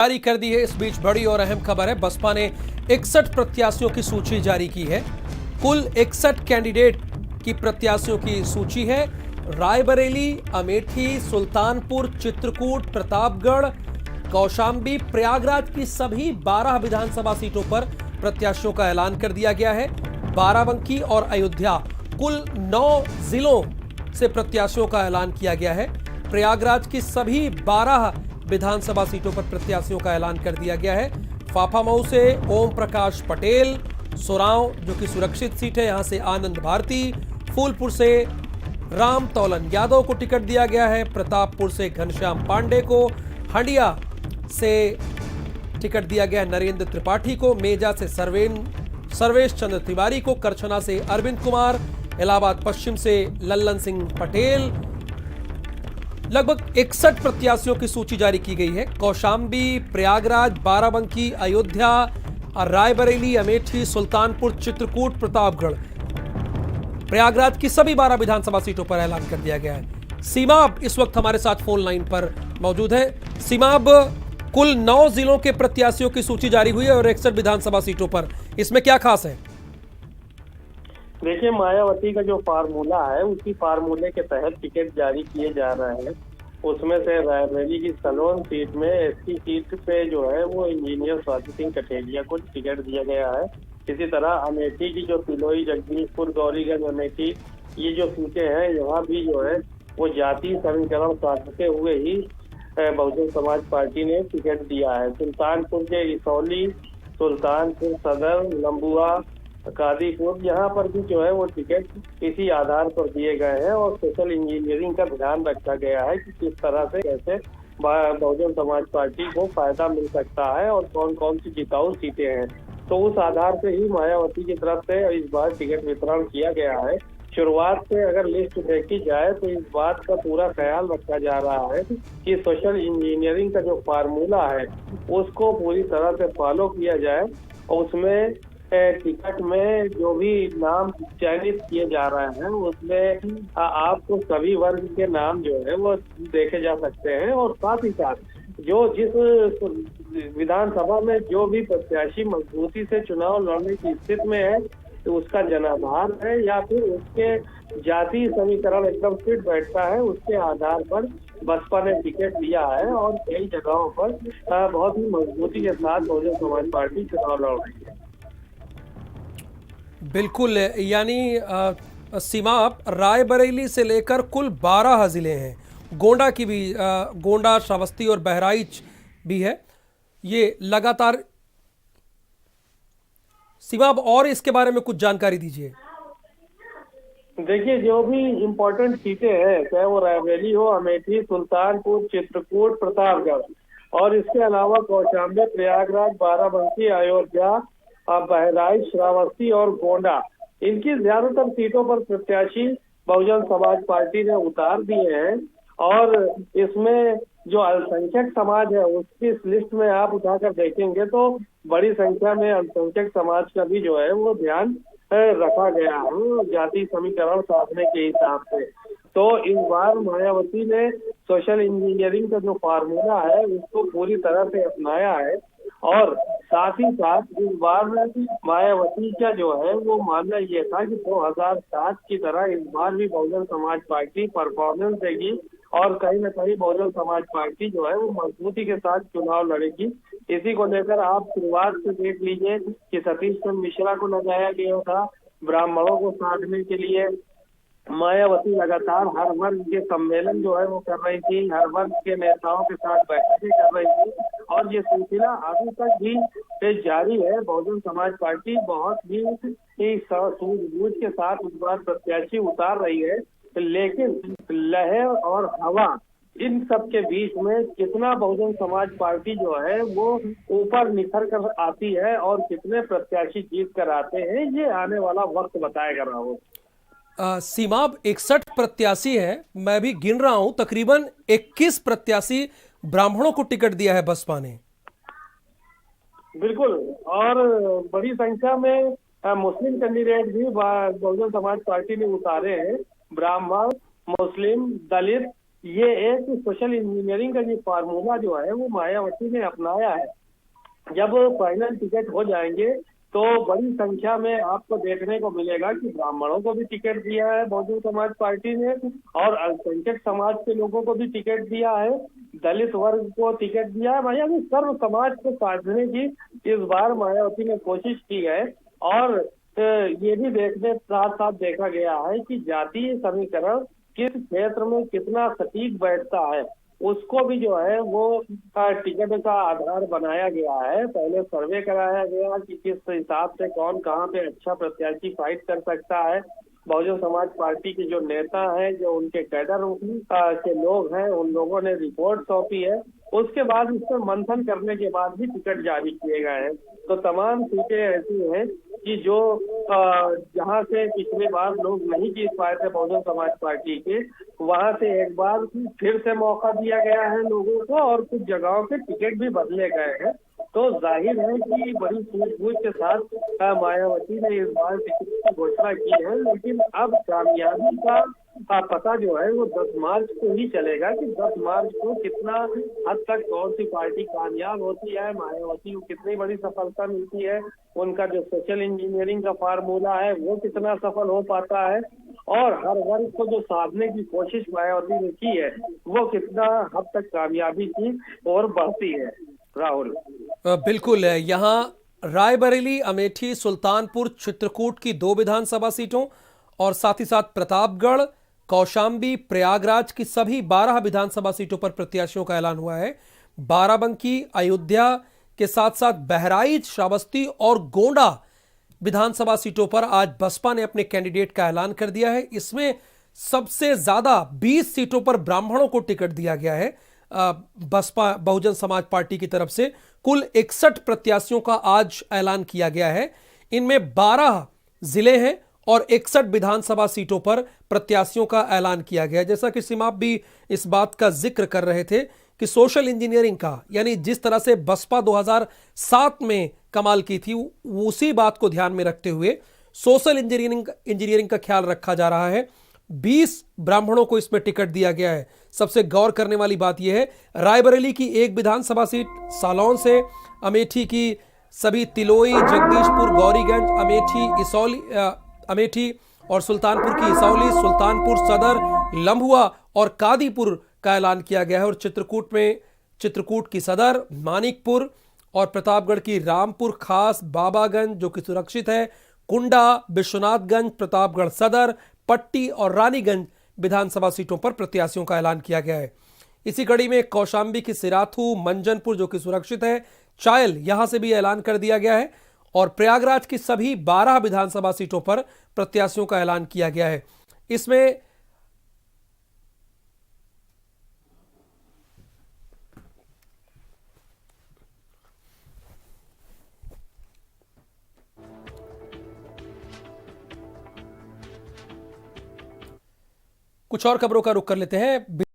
जारी कर दी है। इस बीच बड़ी और अहम खबर है, बसपा ने 61 प्रत्याशियों की सूची जारी की है। कुल 61 कैंडिडेट की प्रत्याशियों की सूची है। रायबरेली, अमेठी, सुल्तानपुर, चित्रकूट, प्रतापगढ़, कौशाम्बी, प्रयागराज की सभी 12 विधानसभा सीटों पर प्रत्याशियों का ऐलान कर दिया गया है। बाराबंकी और अयोध्या, कुल 9 जिलों से प्रत्याशियों का ऐलान किया गया है। प्रयागराज की सभी 12 विधानसभा सीटों पर प्रत्याशियों का ऐलान कर दिया गया है। फाफामऊ से ओम प्रकाश पटेल, सोरांव जो कि सुरक्षित सीट है, यहां से आनंद भारती, फूलपुर से राम तौलन यादव को टिकट दिया गया है। प्रतापपुर से घनश्याम पांडे को, हंडिया से टिकट दिया गया है नरेंद्र त्रिपाठी को, मेजा से सर्वेश चंद्र तिवारी को, करछना से अरविंद कुमार, इलाहाबाद पश्चिम से लल्लन सिंह पटेल। लगभग 61 प्रत्याशियों की सूची जारी की गई है। कौशाम्बी, प्रयागराज, बाराबंकी, अयोध्या, रायबरेली, अमेठी, सुल्तानपुर, चित्रकूट, प्रतापगढ़, प्रयागराज की सभी 12 विधानसभा सीटों पर ऐलान कर दिया गया है। सीमा अब इस वक्त हमारे साथ फोन लाइन पर मौजूद है। सीमा, अब कुल 9 जिलों के प्रत्याशियों की सूची जारी हुई है और 61 विधानसभा सीटों पर, इसमें क्या खास है? देखिए, मायावती का जो फार्मूला है उसी फार्मूले के तहत टिकट जारी किए जा रहे हैं। उसमें से रायबरेली की सलोन सीट में एससी सीट पे जो है वो इंजीनियर स्वाति सिंह कठेरिया को टिकट दिया गया है। इसी तरह अमेठी की जो तिलोई, जगदीशपुर, गौरीगंज, अमेठी ये जो सीटें हैं, यहाँ भी जो है वो जातीय समीकरण साधते हुए ही बहुजन समाज पार्टी ने टिकट दिया है। सुल्तानपुर के इसौली, सुल्तानपुर सदर, लंबुआ, कादीपुर, यहाँ पर भी जो है वो टिकट इसी आधार पर दिए गए हैं और सोशल इंजीनियरिंग का ध्यान रखा गया है कि किस तरह से कैसे बहुजन समाज पार्टी को फायदा मिल सकता है और कौन कौन सी जिताऊ सीटें हैं। तो उस आधार पे ही मायावती की तरफ से इस बार टिकट वितरण किया गया है। शुरुआत से अगर लिस्ट देखी जाए तो इस बात का पूरा ख्याल रखा जा रहा है कि सोशल इंजीनियरिंग का जो फार्मूला है उसको पूरी तरह से फॉलो किया जाए और उसमें टिकट में जो भी नाम चयनित किए जा रहे हैं उसमें आपको सभी वर्ग के नाम जो है वो देखे जा सकते हैं और साथ ही साथ जो जिस विधानसभा में जो भी प्रत्याशी मजबूती से चुनाव लड़ने की स्थिति में है तो उसका जनाधार है या फिर उसके जातीय समीकरण एकदम फिट बैठता है, उसके आधार पर बसपा ने टिकट दिया है और कई जगहों पर बहुत ही मजबूती के साथ बहुजन समाज पार्टी चुनाव लड़ रही है। बिल्कुल, यानी सीमा, रायबरेली से लेकर कुल 12 जिले हैं, गोंडा की भी, गोंडा, श्रावस्ती और बहराइच भी है। ये लगातार सीमा, अब और इसके बारे में कुछ जानकारी दीजिए। देखिए, जो भी इम्पोर्टेंट सीटें हैं, चाहे वो रायबरेली हो, अमेठी, सुल्तानपुर, चित्रकूट, प्रतापगढ़ और इसके अलावा कौशाम्बी, प्रयागराज, बाराबंकी, अयोध्या, बहराइच, श्रावस्ती और गोंडा, इनकी ज्यादातर सीटों पर प्रत्याशी बहुजन समाज पार्टी ने उतार दिए हैं और इसमें जो अल्पसंख्यक समाज है उसकी इस लिस्ट में आप उठाकर देखेंगे तो बड़ी संख्या में अल्पसंख्यक समाज का भी जो है वो ध्यान रखा गया है जाति समीकरण साधने के हिसाब से। तो इस बार मायावती ने सोशल इंजीनियरिंग का जो फार्मूला है उसको पूरी तरह से अपनाया है और साथ ही साथ इस बार मायावती का जो है वो मानना ये था कि 2007 की तरह इस बार भी बहुजन समाज पार्टी परफॉर्मेंस देगी और कहीं ना कहीं बहुजन समाज पार्टी जो है वो मजबूती के साथ चुनाव लड़ेगी। इसी को लेकर आप शुरुआत से देख लीजिए कि सतीश चंद्र मिश्रा को लगाया गया था ब्राह्मणों को साधने के लिए। मायावती लगातार हर वर्ग के सम्मेलन जो है वो कर रही थी, हर वर्ग के नेताओं के साथ बैठकें कर रही थी और ये सिलसिला अभी तक भी जारी है। बहुजन समाज पार्टी बहुत ही सूझबूझ के साथ इस बार प्रत्याशी उतार रही है, लेकिन लहर और हवा इन सब के बीच में कितना बहुजन समाज पार्टी जो है वो ऊपर निखर कर आती है और कितने प्रत्याशी जीत कर आते हैं, ये आने वाला वक्त बताएगा राहुल। सीमा, 61 प्रत्याशी है, मैं भी गिन रहा हूं, तकरीबन 21 प्रत्याशी ब्राह्मणों को टिकट दिया है बसपा ने। बिल्कुल, और बड़ी संख्या में मुस्लिम कैंडिडेट भी बहुजन समाज पार्टी ने उतारे हैं। ब्राह्मण, मुस्लिम, दलित ये एक सोशल इंजीनियरिंग का जो फार्मूला जो है वो मायावती ने अपनाया है। जब फाइनल टिकट हो जाएंगे तो बड़ी संख्या में आपको देखने को मिलेगा कि ब्राह्मणों को भी टिकट दिया है बहुजन समाज पार्टी ने, और अल्पसंख्यक समाज के लोगों को भी टिकट दिया है, दलित वर्ग को टिकट दिया है। भैया भी सर्व समाज को साधने की इस बार मायावती ने कोशिश की है। और ये भी देखने साथ साथ देखा गया है कि जातीय समीकरण किस क्षेत्र में कितना सटीक बैठता है, उसको भी जो है वो टिकट का आधार बनाया गया है। पहले सर्वे कराया गया कि किस हिसाब से कौन कहाँ पे अच्छा प्रत्याशी फाइट कर सकता है। बहुजन समाज पार्टी के जो नेता हैं, जो उनके कैडर के लोग हैं, उन लोगों ने रिपोर्ट सौंपी है। उसके बाद इस पर मंथन करने के बाद भी टिकट जारी किए गए हैं। तो तमाम सीटें ऐसी हैं कि जो जहां से पिछले बार लोग नहीं जीत पाए थे बहुजन समाज पार्टी के, वहां से एक बार फिर से मौका दिया गया है लोगों को, और कुछ जगहों के टिकट भी बदले गए हैं। तो जाहिर है कि बड़ी सूझबूझ के साथ मायावती ने इस बार टिकट की घोषणा की है। लेकिन अब कामयाबी का पता जो है वो 10 मार्च को ही चलेगा कि 10 मार्च को कितना हद तक कौन सी पार्टी कामयाब होती है, मायावती को कितनी बड़ी सफलता मिलती है, उनका जो सोशल इंजीनियरिंग का फार्मूला है वो कितना सफल हो पाता है, और हर वर्ग को जो साधने की कोशिश मायावती ने की है वो कितना हद तक कामयाबी की और बढ़ती है। राहुल, बिल्कुल, यहाँ रायबरेली, अमेठी, सुल्तानपुर, चित्रकूट की 2 विधानसभा सीटों और साथ ही साथ प्रतापगढ़, कौशाम्बी, प्रयागराज की सभी 12 विधानसभा सीटों पर प्रत्याशियों का ऐलान हुआ है। बाराबंकी, अयोध्या के साथ साथ बहराइच, श्रावस्ती और गोंडा विधानसभा सीटों पर आज बसपा ने अपने कैंडिडेट का ऐलान कर दिया है। इसमें सबसे ज्यादा 20 सीटों पर ब्राह्मणों को टिकट दिया गया है। बसपा बहुजन समाज पार्टी की तरफ से कुल 61 प्रत्याशियों का आज ऐलान किया गया है। इनमें 12 जिले हैं और 61 विधानसभा सीटों पर प्रत्याशियों का ऐलान किया गया है। जैसा कि सीमा, आप भी इस बात का जिक्र कर रहे थे कि सोशल इंजीनियरिंग का, यानी जिस तरह से बसपा 2007 में कमाल की थी, उसी बात को ध्यान में रखते हुए सोशल इंजीनियरिंग का ख्याल रखा जा रहा है। 20 ब्राह्मणों को इसमें टिकट दिया गया है। सबसे गौर करने वाली बात यह है, रायबरेली की 1 विधानसभा सीट सालौन से, अमेठी की सभी तिलोई, जगदीशपुर, गौरीगंज, अमेठी और सुल्तानपुर की इसौली, सुल्तानपुर सदर, लम्भुआ और कादीपुर का ऐलान किया गया है। और चित्रकूट की सदर, मानिकपुर और प्रतापगढ़ की रामपुर खास, बाबागंज जो कि सुरक्षित है, कुंडा, विश्वनाथगंज, प्रतापगढ़ सदर, पट्टी और रानीगंज विधानसभा सीटों पर प्रत्याशियों का ऐलान किया गया है। इसी कड़ी में कौशाम्बी की सिराथू, मंजनपुर जो कि सुरक्षित है, चायल यहां से भी ऐलान कर दिया गया है। और प्रयागराज की सभी 12 विधानसभा सीटों पर प्रत्याशियों का ऐलान किया गया है। इसमें कुछ और खबरों का रुख कर लेते हैं।